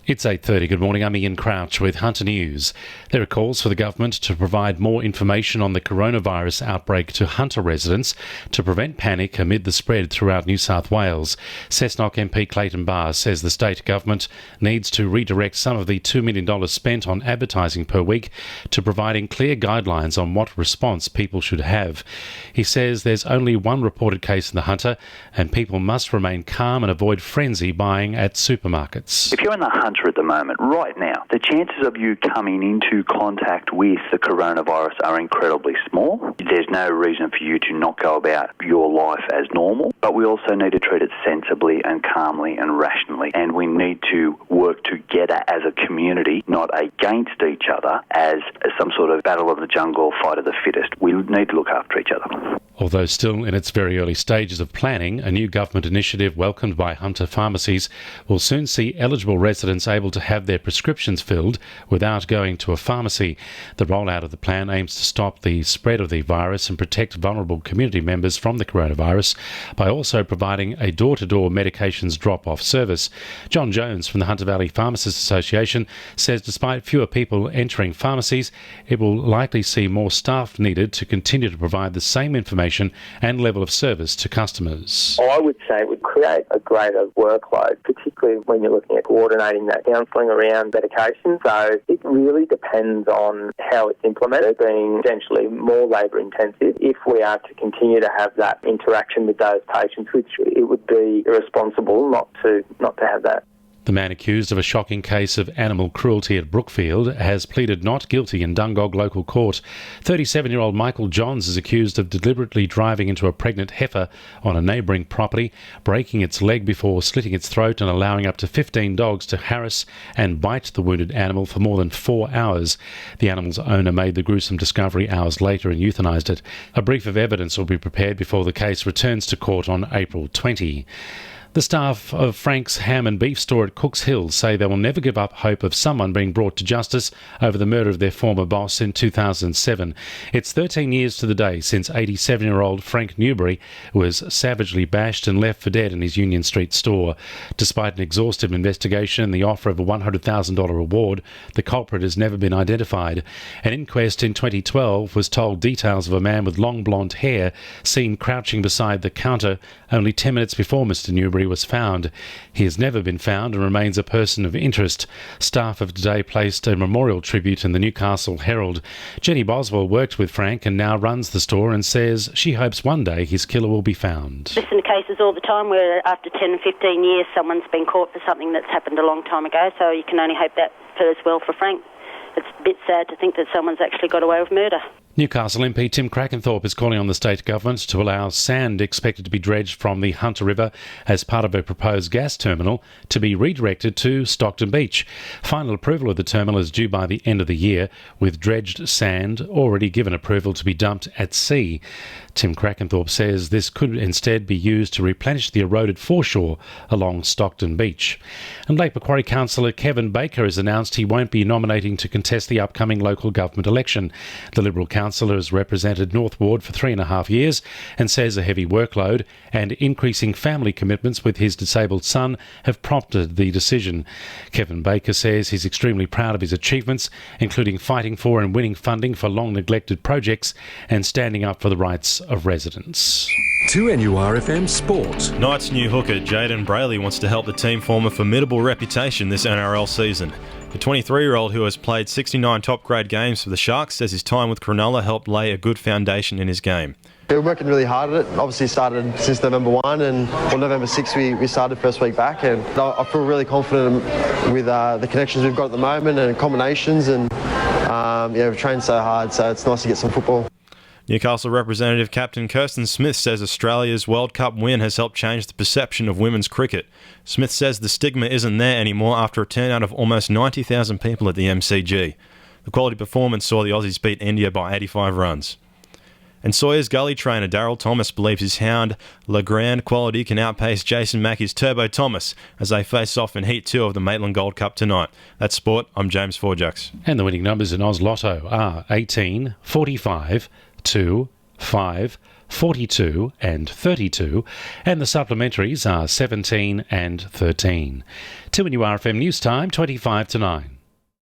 It's 8:30. Good morning. I'm Ian Crouch with Hunter News. There are calls for the government to provide more information on the coronavirus outbreak to Hunter residents to prevent panic amid the spread throughout New South Wales. Cessnock MP Clayton Barr says the state government needs to redirect some of the $2 million spent on advertising per week to providing clear guidelines on what response people should have. He says there's only one reported case in the Hunter and people must remain calm and avoid frenzy buying at supermarkets. If you're in the Hunter at the moment, right now, the chances of you coming into contact with the coronavirus are incredibly small. There's no reason for you to not go about your life as normal, but we also need to treat it sensibly and calmly and rationally, and we need to work together as a community, not against each other as some sort of battle of the jungle, fight of the fittest. We need to look after each other. Although still in its very early stages of planning, a new government initiative welcomed by Hunter pharmacies will soon see eligible residents able to have their prescriptions filled without going to a pharmacy. The rollout of the plan aims to stop the spread of the virus and protect vulnerable community members from the coronavirus by also providing a door-to-door medications drop-off service. John Jones from the Hunter Valley Pharmacists Association says despite fewer people entering pharmacies, it will likely see more staff needed to continue to provide the same information and level of service to customers. I would say it would create a greater workload, particularly when you're looking at coordinating that counselling around medication. So it really depends on how it's implemented, being essentially more labour intensive. If we are to continue to have that interaction with those patients, which it would be irresponsible not to have that. The man accused of a shocking case of animal cruelty at Brookfield has pleaded not guilty in Dungog local court. 37-year-old Michael Johns is accused of deliberately driving into a pregnant heifer on a neighbouring property, breaking its leg before slitting its throat and allowing up to 15 dogs to harass and bite the wounded animal for more than 4 hours. The animal's owner made the gruesome discovery hours later and euthanised it. A brief of evidence will be prepared before the case returns to court on April 20. The staff of Frank's Ham and Beef store at Cooks Hill say they will never give up hope of someone being brought to justice over the murder of their former boss in 2007. It's 13 years to the day since 87-year-old Frank Newbury was savagely bashed and left for dead in his Union Street store. Despite an exhaustive investigation and the offer of a $100,000 reward, the culprit has never been identified. An inquest in 2012 was told details of a man with long blonde hair seen crouching beside the counter only 10 minutes before Mr. Newbury was found. He has never been found and remains a person of interest. Staff have today placed a memorial tribute in the Newcastle Herald. Jenny Boswell worked with Frank and now runs the store and says she hopes one day his killer will be found. Listen to cases all the time where after 10 and 15 years someone's been caught for something that's happened a long time ago, so you can only hope that as well for Frank. It's a bit sad to think that someone's actually got away with murder. Newcastle MP Tim Crackenthorpe is calling on the state government to allow sand expected to be dredged from the Hunter River as part of a proposed gas terminal to be redirected to Stockton Beach. Final approval of the terminal is due by the end of the year, with dredged sand already given approval to be dumped at sea. Tim Crackenthorpe says this could instead be used to replenish the eroded foreshore along Stockton Beach. And Lake Macquarie councillor Kevin Baker has announced he won't be nominating to contest the upcoming local government election. The Liberal councillor has represented North Ward for 3.5 years and says a heavy workload and increasing family commitments with his disabled son have prompted the decision. Kevin Baker says he's extremely proud of his achievements, including fighting for and winning funding for long-neglected projects and standing up for the rights of residents. 2NURFM Sport. Knights' new hooker Jaden Brayley wants to help the team form a formidable reputation this NRL season. The 23-year-old, who has played 69 top-grade games for the Sharks, says his time with Cronulla helped lay a good foundation in his game. We're working really hard at it. Obviously started since November 1 and on November 6 we started first week back, and I feel really confident with the connections we've got at the moment and combinations, and we've trained so hard, so it's nice to get some football. Newcastle representative captain Kirsten Smith says Australia's World Cup win has helped change the perception of women's cricket. Smith says the stigma isn't there anymore after a turnout of almost 90,000 people at the MCG. The quality performance saw the Aussies beat India by 85 runs. And Sawyers Gully trainer Daryl Thomas believes his hound Le Grand quality can outpace Jason Mackey's Turbo Thomas as they face off in Heat 2 of the Maitland Gold Cup tonight. That's sport. I'm James Forjux. And the winning numbers in Oz Lotto are 18, 45, 2, 5, 42 and 32, and the supplementaries are 17 and 13. 2NURFM News Time, 25 to 9.